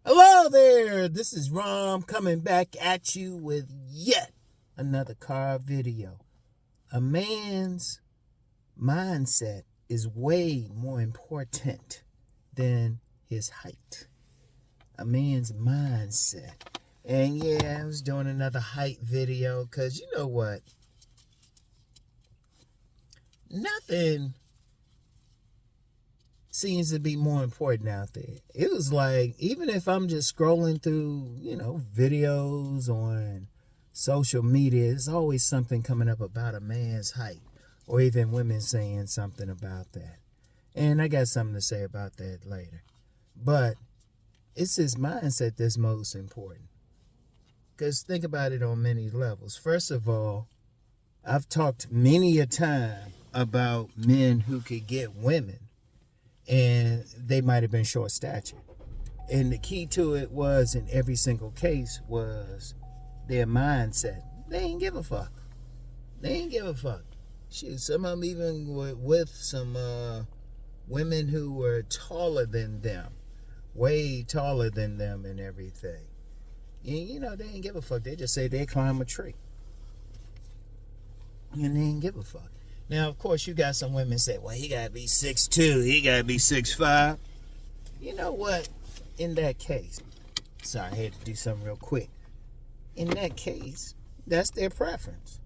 Hello there, this is Rom coming back at you with yet another car video. A man's mindset is way more important than his height. A man's mindset. And yeah, I was doing another height video because you know what? Nothing seems to be more important out there. It was like, even if I'm just scrolling through, videos on social media, there's always something coming up about a man's height, or even women saying something about that. And I got something to say about that later. But it's his mindset that's most important. Because think about it on many levels. First of all, I've talked many a time about men who could get women, and they might have been short stature. And the key to it was, in every single case, was their mindset. They ain't give a fuck. Shit, some of them even were with some women who were taller than them. Way taller than them and everything. And, they ain't give a fuck. They just say they climb a tree. And they ain't give a fuck. Now, of course, you got some women say, well, he got to be 6'2", he got to be 6'5". You know what? In that case, sorry, I had to do something real quick. In that case, that's their preference.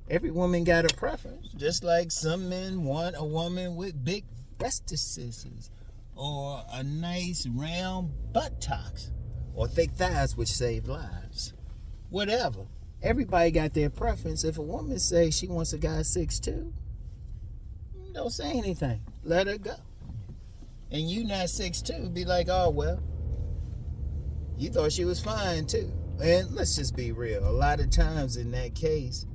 Every woman got a preference. Just like some men want a woman with big breastises, or a nice round buttocks, or thick thighs, which save lives. Whatever. Everybody got their preference. If a woman says she wants a guy 6'2", don't say anything. Let her go. And you not 6'2", be like, oh, well, you thought she was fine too. And let's just be real. A lot of times in that case,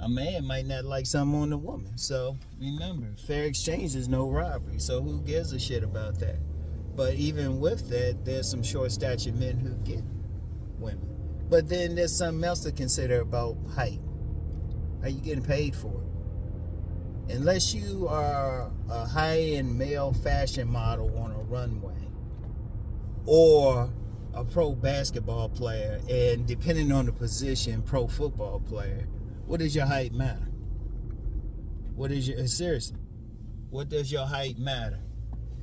a man might not like something on the woman. So remember, fair exchange is no robbery. So who gives a shit about that? But even with that, there's some short-statured men who get women. But then there's something else to consider about height. Are you getting paid for it? Unless you are a high-end male fashion model on a runway, or a pro basketball player, and depending on the position, pro football player, what does your height matter? Seriously, what does your height matter?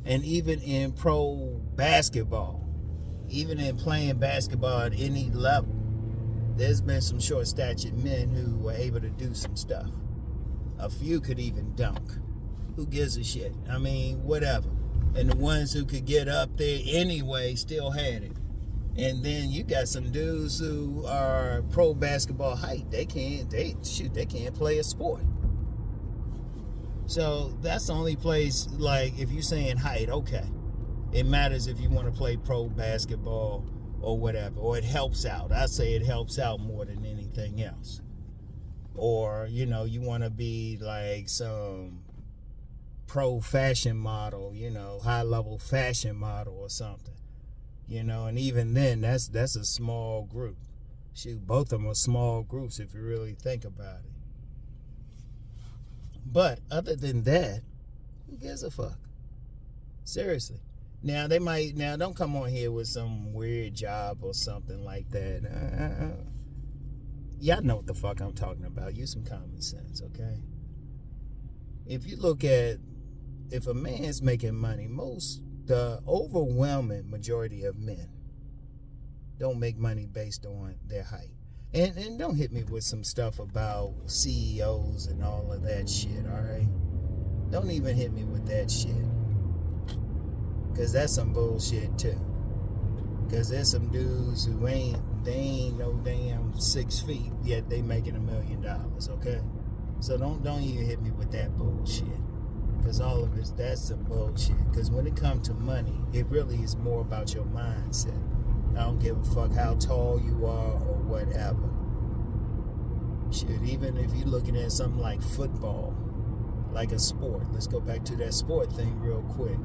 And even in pro basketball, even in playing basketball at any level, there's been some short-statured men who were able to do some stuff. A few could even dunk. Who gives a shit? I mean, whatever. And the ones who could get up there anyway still had it. And then you got some dudes who are pro basketball height. They can't play a sport. So that's the only place, like, if you're saying height, okay. It matters if you want to play pro basketball or whatever. Or it helps out. I say it helps out more than anything else. Or, you want to be like some pro fashion model, high-level fashion model or something. And even then, that's a small group. Shoot, both of them are small groups if you really think about it. But other than that, who gives a fuck? Seriously. Now, don't come on here with some weird job or something like that. Y'all know what the fuck I'm talking about. Use some common sense, okay? If you look at, if a man's making money, the overwhelming majority of men don't make money based on their height. And don't hit me with some stuff about CEOs and all of that shit, all right? Don't even hit me with that shit. Because that's some bullshit, too. Because there's some dudes who ain't no damn 6 feet, yet they making $1 million, okay? So don't even hit me with that bullshit. Because all of it, that's some bullshit. Because when it comes to money, it really is more about your mindset. I don't give a fuck how tall you are or whatever. Shit, even if you're looking at something like football, like a sport. Let's go back to that sport thing real quick.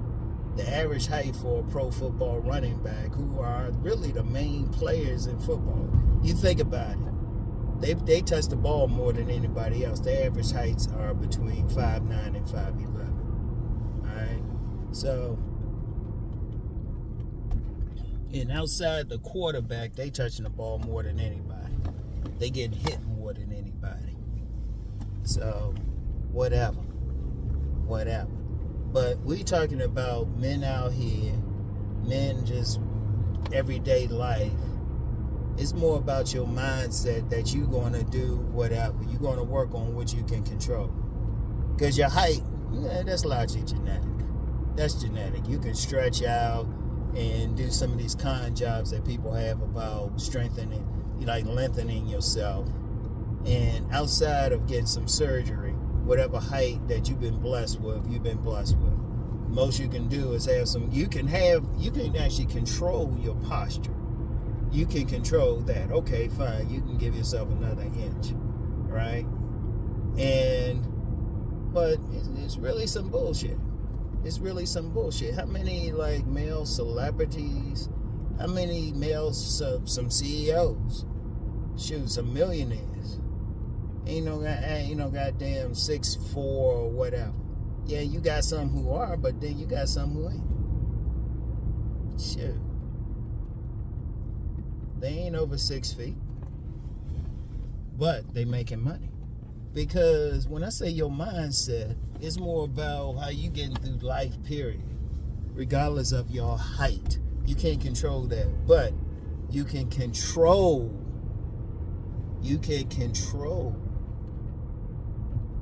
The average height for a pro football running back, who are really the main players in football. You think about it. They touch the ball more than anybody else. Their average heights are between 5'9" and 5'11". All right? So, And outside the quarterback, they touching the ball more than anybody. They getting hit more than anybody. So, whatever. But we talking about men out here, men just everyday life. It's more about your mindset that you're going to do whatever. You're going to work on what you can control. Because your height, that's largely genetic. That's genetic. You can stretch out and do some of these con jobs that people have about strengthening, like lengthening yourself. And outside of getting some surgery, whatever height that you've been blessed with, you've been blessed with. Most you can do is have some, you can actually control your posture. You can control that. Okay, fine. You can give yourself another inch, right? But it's really some bullshit. It's really some bullshit. How many like male celebrities? How many male some CEOs? Shoot, some millionaires. Ain't no goddamn 6'4" or whatever. Yeah, you got some who are, but then you got some who ain't. Shoot. They ain't over 6 feet. But they making money. Because when I say your mindset, it's more about how you getting through life, period. Regardless of your height. You can't control that. But you can control.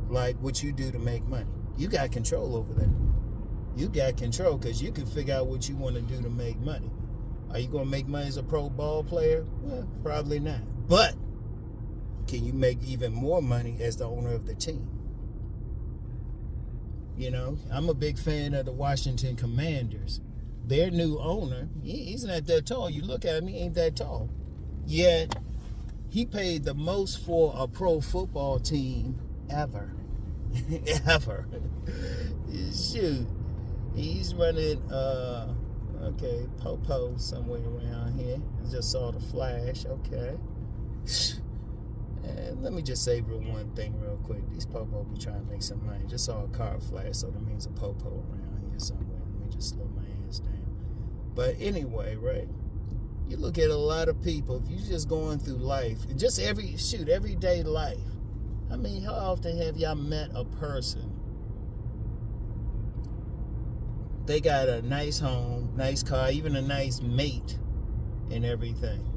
Like what you do to make money. You got control over that. You got control because you can figure out what you want to do to make money. Are you going to make money as a pro ball player? Well, probably not. But can you make even more money as the owner of the team? You know, I'm a big fan of the Washington Commanders. Their new owner, he's not that tall. You look at him, he ain't that tall. Yet, he paid the most for a pro football team ever. Ever. Shoot. He's running, Popo somewhere around here. I just saw the flash. Okay. And let me just say one thing real quick. These Popo be trying to make some money. Just saw a car flash, so that means a Popo around here somewhere. Let me just slow my ass down. But anyway, right? You look at a lot of people, if you're just going through life, just everyday life. I mean, how often have y'all met a person? They got a nice home, nice car, even a nice mate and everything.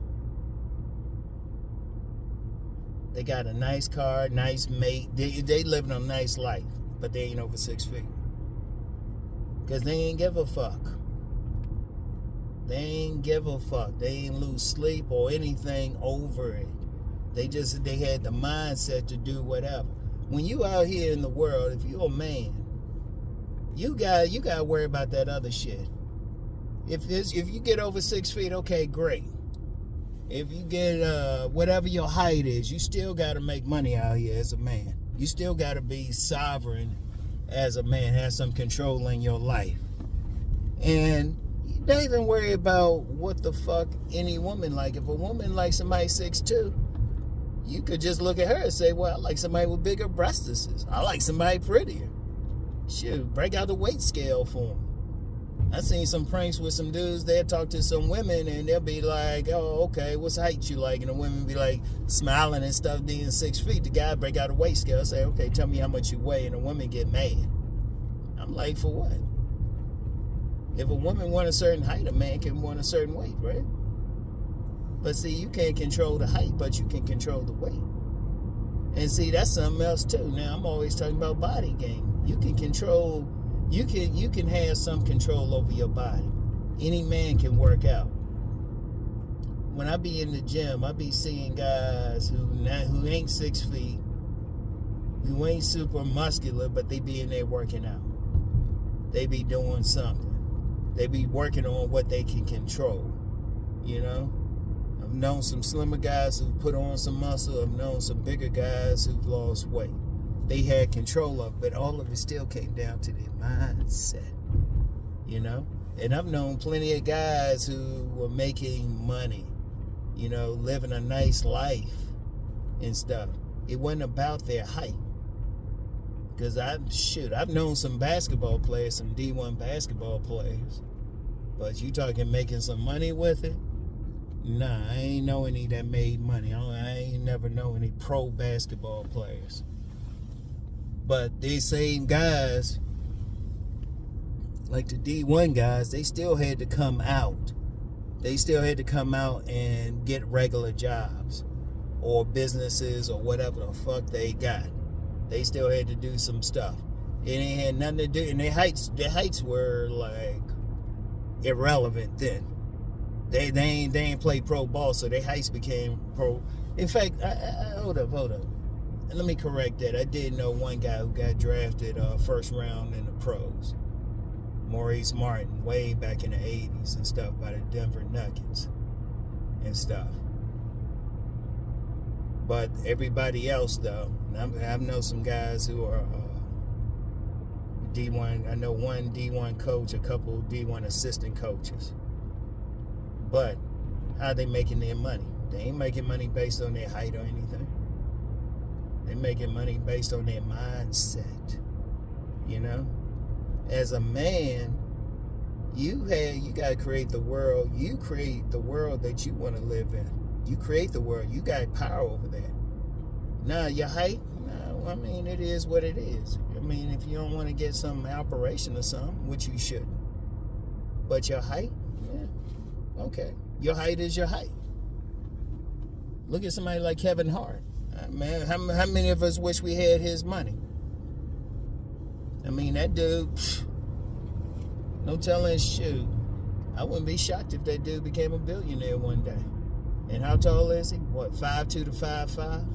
They got a nice car, nice mate. They living a nice life, but they ain't over 6 feet. Because they ain't give a fuck. They ain't give a fuck. They ain't lose sleep or anything over it. They had the mindset to do whatever. When you out here in the world, if you're a man, you got to worry about that other shit. If you get over 6 feet, okay, great. If you get whatever your height is, you still got to make money out here as a man. You still got to be sovereign as a man, have some control in your life. And you don't even worry about what the fuck any woman like. If a woman likes somebody 6'2", you could just look at her and say, well, I like somebody with bigger breastises. I like somebody prettier. Shoot, break out the weight scale for them. I seen some pranks with some dudes. They'll talk to some women and they'll be like, oh, okay, what's height you like? And the women be like smiling and stuff, being 6 feet. The guy break out a weight scale, say, okay, tell me how much you weigh. And the women get mad. I'm like, for what? If a woman want a certain height, a man can want a certain weight, right? But see, you can't control the height, but you can control the weight. And see, that's something else too. Now, I'm always talking about body game. You can control, you can have some control over your body. Any man can work out. When I be in the gym, I be seeing guys who ain't 6 feet, who ain't super muscular, but they be in there working out. They be doing something. They be working on what they can control, you know? I've known some slimmer guys who've put on some muscle. I've known some bigger guys who've lost weight. They had control of it, but all of it still came down to their mindset, you know? And I've known plenty of guys who were making money, you know, living a nice life and stuff. It wasn't about their height. Because I've known some basketball players, some D1 basketball players, But you talking making some money with it? Nah, I ain't know any that made money. I ain't never know any pro basketball players. But these same guys, like the D1 guys, they still had to come out. They still had to come out and get regular jobs or businesses or whatever the fuck they got. They still had to do some stuff. It ain't had nothing to do, and their heights were like irrelevant then. They ain't play pro ball, so their heights became pro. In fact, hold up. And let me correct that. I did know one guy who got drafted first round in the pros. Maurice Martin, way back in the 80s and stuff, by the Denver Nuggets and stuff. But everybody else, though, I know some guys who are D1. I know one D1 coach, a couple D1 assistant coaches. But how they making their money? They ain't making money based on their height or anything. They making money based on their mindset. You know? As a man, you got to create the world. You create the world that you want to live in. You create the world. You got power over that. Now, your height, no, I mean, it is what it is. I mean, if you don't want to get some operation or something, which you shouldn't. But your height, yeah, okay. Your height is your height. Look at somebody like Kevin Hart. Man, how many of us wish we had his money? I mean, that dude, no telling, shoot. I wouldn't be shocked if that dude became a billionaire one day. And how tall is he? What, 5'2" to 5'5"?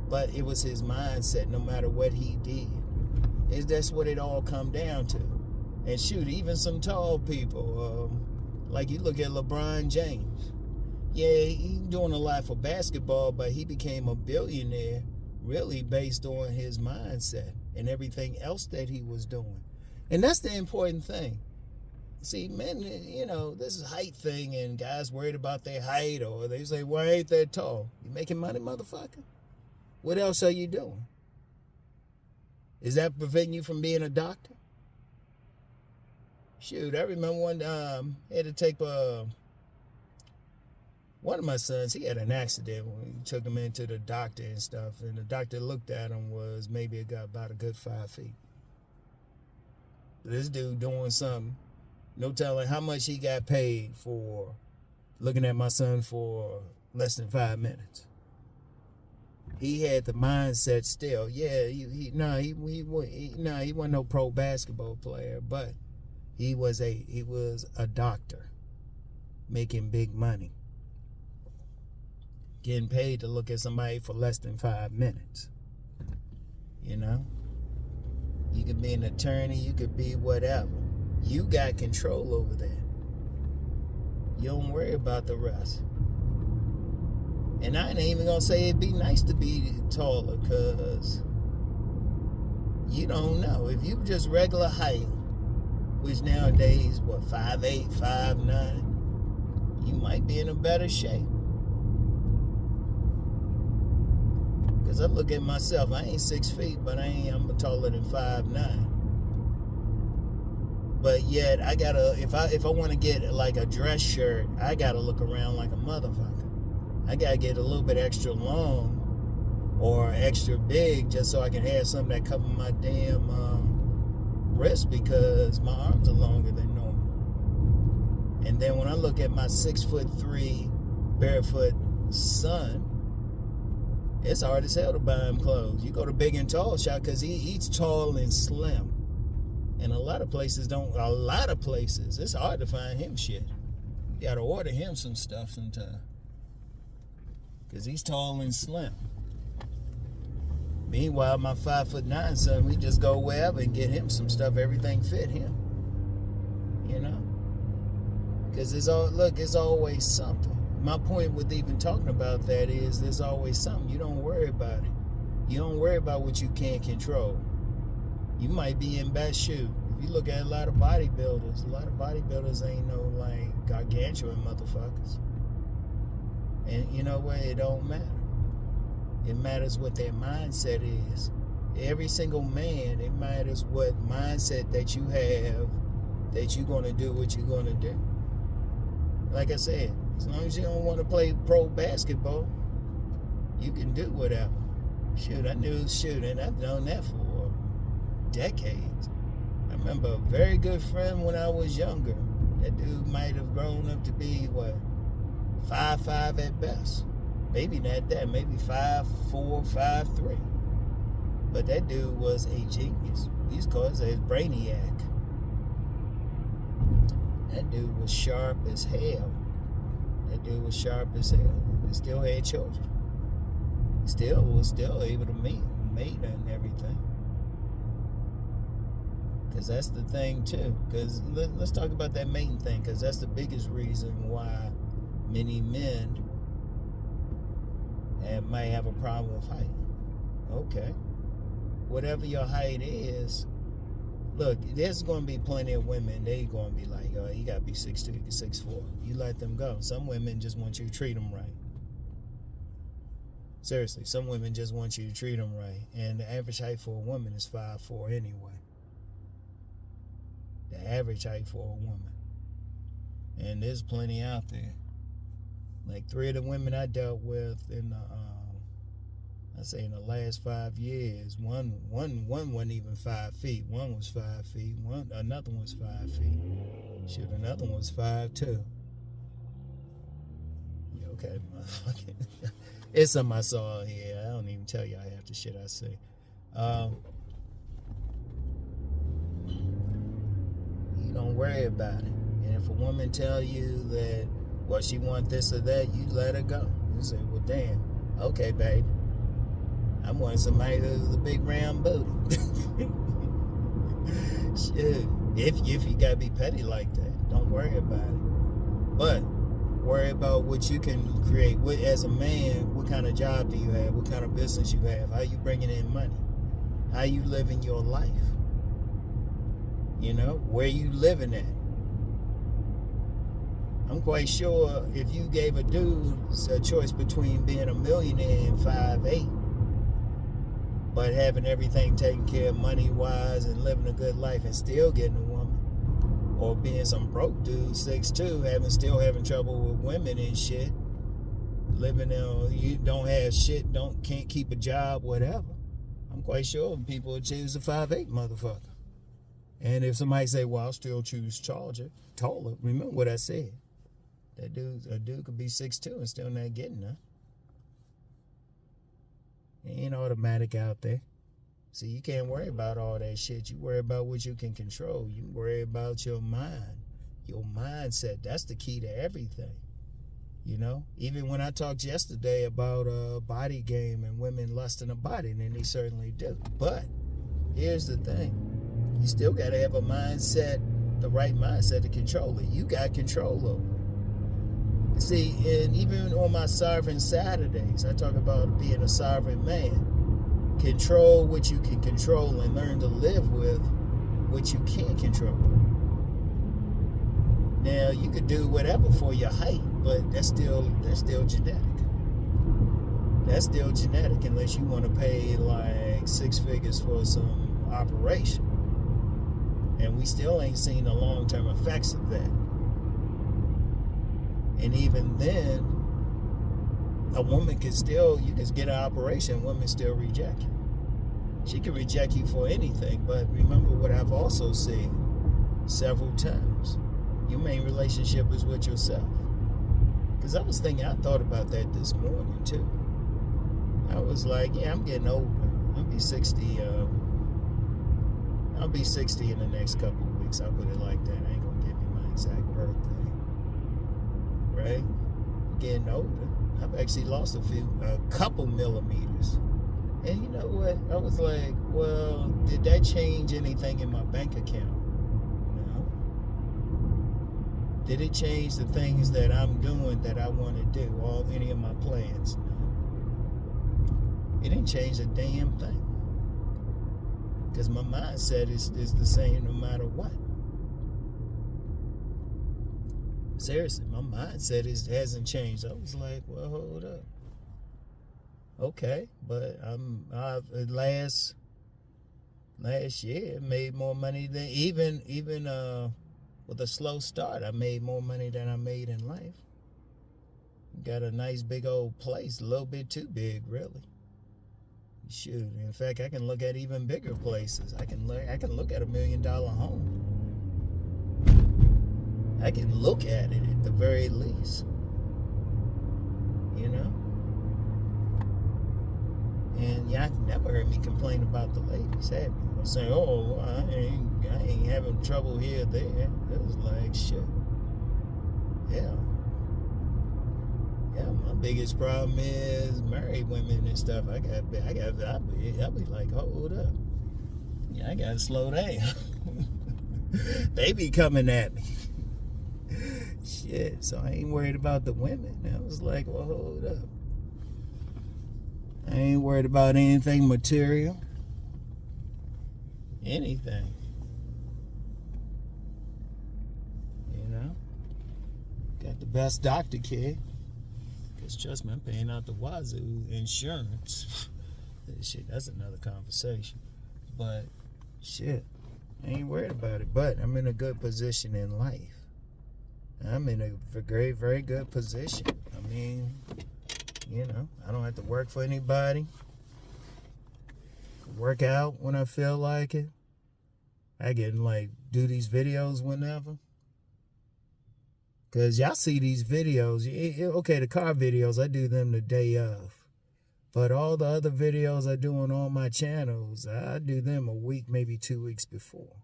But it was his mindset, no matter what he did. That's what it all come down to. And shoot, even some tall people, like you look at LeBron James. Yeah, he's doing a lot for basketball, but he became a billionaire really based on his mindset and everything else that he was doing. And that's the important thing. See, men, you know, this is height thing, and guys worried about their height, or they say, well, I ain't that tall. You making money, motherfucker? What else are you doing? Is that preventing you from being a doctor? Shoot, I remember one time I had to take one of my sons, he had an accident when we took him into the doctor and stuff, and the doctor looked at him, was maybe a guy about a good 5 feet. This dude doing something, no telling how much he got paid for looking at my son for less than 5 minutes. He had the mindset still. Yeah, he wasn't no pro basketball player, but he was a doctor making big money, getting paid to look at somebody for less than 5 minutes. You know, you could be an attorney, you could be whatever. You got control over that. You don't worry about the rest. And I ain't even gonna say it'd be nice to be taller, cause you don't know. If you just regular height, which nowadays, 5'8", 5'9", you might be in a better shape. Cause I look at myself, I ain't 6 feet, but I'm taller than 5'9". But yet I gotta, if I want to get like a dress shirt, I gotta look around like a motherfucker. I gotta get a little bit extra long or extra big just so I can have something that cover my damn wrist, because my arms are longer than normal. And then when I look at my 6'3" barefoot son, it's hard as hell to buy him clothes. You go to Big and Tall shop because he eats tall and slim. And a lot of places, it's hard to find him shit. You gotta order him some stuff sometimes, because he's tall and slim. Meanwhile, my 5'9" son, we just go wherever and get him some stuff. Everything fit him. You know? Because it's always something. My point with even talking about that is there's always something. You don't worry about it. You don't worry about what you can't control. You might be in bad shape. If you look at a lot of bodybuilders ain't no like gargantuan motherfuckers. And you know what? It don't matter. It matters what their mindset is. Every single man, it matters what mindset that you have that you're going to do what you're going to do. Like I said, as long as you don't want to play pro basketball, you can do whatever. Shoot, I knew shooting. I've known that for decades. I remember a very good friend when I was younger. That dude might have grown up to be, 5'5" at best. Maybe not that, maybe 5'4", 5'3". But that dude was a genius. We used to call him a brainiac. That dude was sharp as hell. He still had children. Still was able to mate and everything. Because that's the thing too. Because let's talk about that mating thing. Because that's the biggest reason why many men might have a problem with height. Okay. Whatever your height is, look, there's going to be plenty of women, they going to be like, oh, you got to be 6'2", 6'4". You let them go. Some women just want you to treat them right. Seriously, some women just want you to treat them right. And the average height for a woman is 5'4" anyway. The average height for a woman. And there's plenty out there. Like 3 of the women I dealt with in the in the last 5 years, one wasn't even 5 feet. One was 5 feet. Another one was 5 feet. Shoot, another one was 5'2". Yeah, okay, motherfucker. It's something I saw here. I don't even tell you half the shit I say. You don't worry about it. And if a woman tell you that, well, she want this or that, you let her go. You say, well, damn. Okay, babe. I want somebody with a big round booty. Shit. If you gotta be petty like that, don't worry about it. But worry about what you can create. As a man, what kind of job do you have? What kind of business you have? How you bringing in money? How you living your life? You know, where you living at? I'm quite sure if you gave a dude a choice between being a millionaire and 5'8", but having everything taken care of money-wise and living a good life and still getting a woman, or being some broke dude, 6'2", still having trouble with women and shit, living you don't have shit, can't keep a job, whatever. I'm quite sure people would choose a 5'8" motherfucker. And if somebody say, well, I'll still choose taller, remember what I said. A dude could be 6'2" and still not getting her. It ain't automatic out there. See, you can't worry about all that shit. You worry about what you can control. You worry about your mind, your mindset. That's the key to everything. You know, even when I talked yesterday about body game and women lusting a body, and they certainly do. But here's the thing. You still got to have a mindset, the right mindset to control it. You got control over it. See, and even on my sovereign Saturdays, I talk about being a sovereign man. Control what you can control and learn to live with what you can't control. Now, you could do whatever for your height, but that's still genetic. That's still genetic unless you want to pay like 6 figures for some operation. And we still ain't seen the long-term effects of that. And even then, a woman you can get an operation, a woman still reject you. She can reject you for anything, but remember what I've also said several times. Your main relationship is with yourself. Because I thought about that this morning too. I was like, yeah, I'm getting older. I'll be 60. I'll be 60 in the next couple of weeks. I'll put it like that. I ain't gonna give you my exact birthday. Right? Getting older. I've actually lost a couple millimeters. And you know what? I was like, well, did that change anything in my bank account? No. Did it change the things that I'm doing that I want to do? Any of my plans? No. It didn't change a damn thing. Because my mindset is the same no matter what. Seriously, my mindset hasn't changed. I was like, well, hold up. Okay, but I've last year made more money than even with a slow start, I made more money than I made in life. Got a nice big old place, a little bit too big, really. Shoot, in fact, I can look at even bigger places. I can look at $1 million home. I can look at it at the very least. You know? And y'all never heard me complain about the ladies, have you? Or say, oh, I ain't having trouble here or there. It was like, shit. Yeah. Yeah, my biggest problem is married women and stuff. I be like, hold up. Yeah, I gotta slow down. They be coming at me. Shit, so I ain't worried about the women. I was like, well, hold up. I ain't worried about anything material. Anything. You know? Got the best doctor kid. Because trust me, I'm paying out the wazoo insurance. Shit, that's another conversation. But shit, I ain't worried about it. But I'm in a good position in life. I'm in a very, very good position. I mean, you know, I don't have to work for anybody. Work out when I feel like it. I can like do these videos whenever. Because y'all see these videos. Okay, the car videos, I do them the day of. But all the other videos I do on all my channels, I do them a week, maybe 2 weeks before.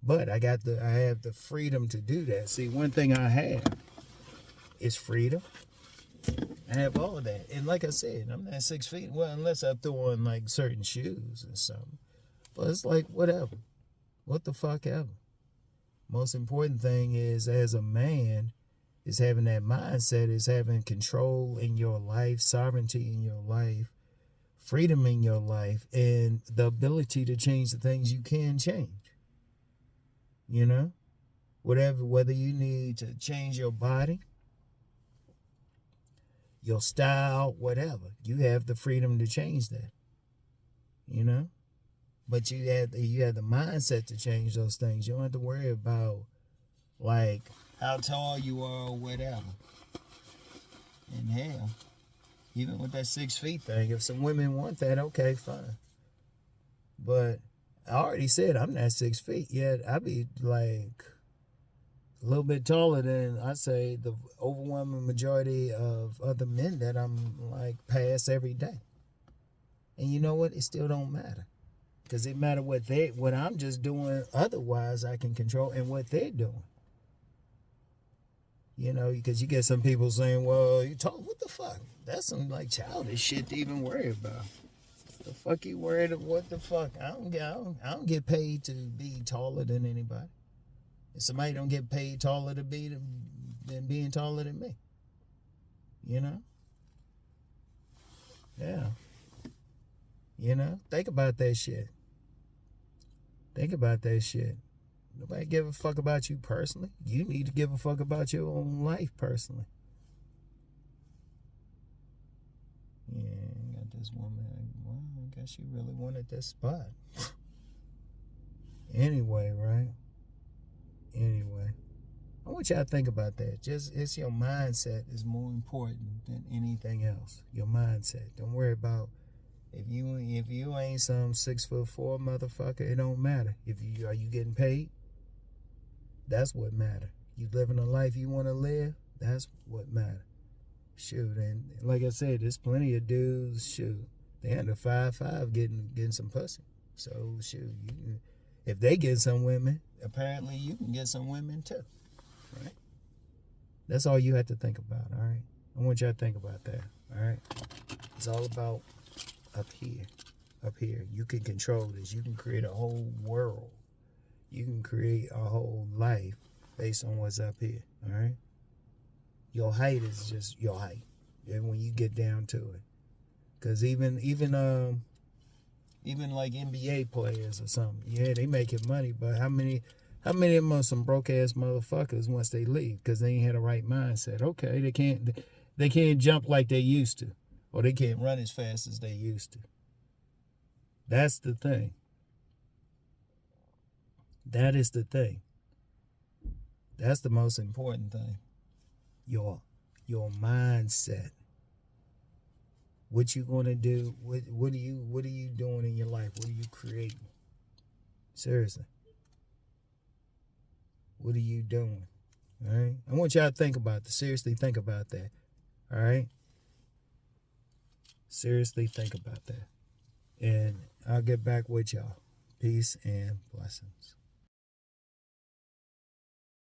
But I have the freedom to do that. See, one thing I have is freedom. I have all of that. And like I said, I'm not 6 feet. Well, unless I throw on like certain shoes or something. But it's like, whatever. What the fuck ever. Most important thing is, as a man, is having that mindset, is having control in your life, sovereignty in your life, freedom in your life, and the ability to change the things you can change. You know? Whether you need to change your body, your style, whatever. You have the freedom to change that. You know? But you have the mindset to change those things. You don't have to worry about, like, how tall you are or whatever. And hell, even with that 6 feet thing, if some women want that, okay, fine. But I already said I'm not 6 feet yet. I be like a little bit taller than, I say, the overwhelming majority of other men that I'm like past every day. And you know what? It still don't matter. Because it matter what I'm just doing, otherwise I can control, and what they're doing. You know, because you get some people saying, well, you tall, what the fuck? That's some like childish shit to even worry about. The fuck you worried of? What the fuck? I don't get paid to be taller than anybody. If somebody don't get paid taller than being taller than me. You know? Yeah. You know? Think about that shit. Think about that shit. Nobody give a fuck about you personally. You need to give a fuck about your own life personally. Yeah, I got this woman. Well, I guess she really wanted this spot. Anyway, right? Anyway. I want y'all to think about that. It's your mindset is more important than anything else. Your mindset. Don't worry about if you ain't some 6'4" motherfucker, it don't matter. Are you getting paid? That's what matter. You living a life you want to live? That's what matter. Shoot, and like I said, there's plenty of dudes, shoot, they under 5'5" getting some pussy. So shoot, if they get some women, apparently you can get some women too. Right? That's all you have to think about, all right? I want y'all to think about that, all right? It's all about up here. Up here. You can control this. You can create a whole world. You can create a whole life based on what's up here, all right? Your height is just your height. And when you get down to it. Because even like NBA players or something, yeah, they making money, but how many of them are some broke ass motherfuckers once they leave because they ain't had the right mindset? Okay, they can't jump like they used to, or they can't run as fast as they used to. That's the thing. That is the thing. That's the most important thing. Your mindset. What you gonna do? What are you doing in your life? What are you creating? Seriously. What are you doing? All right. I want y'all to think about this. Seriously think about that. All right. Seriously think about that. And I'll get back with y'all. Peace and blessings.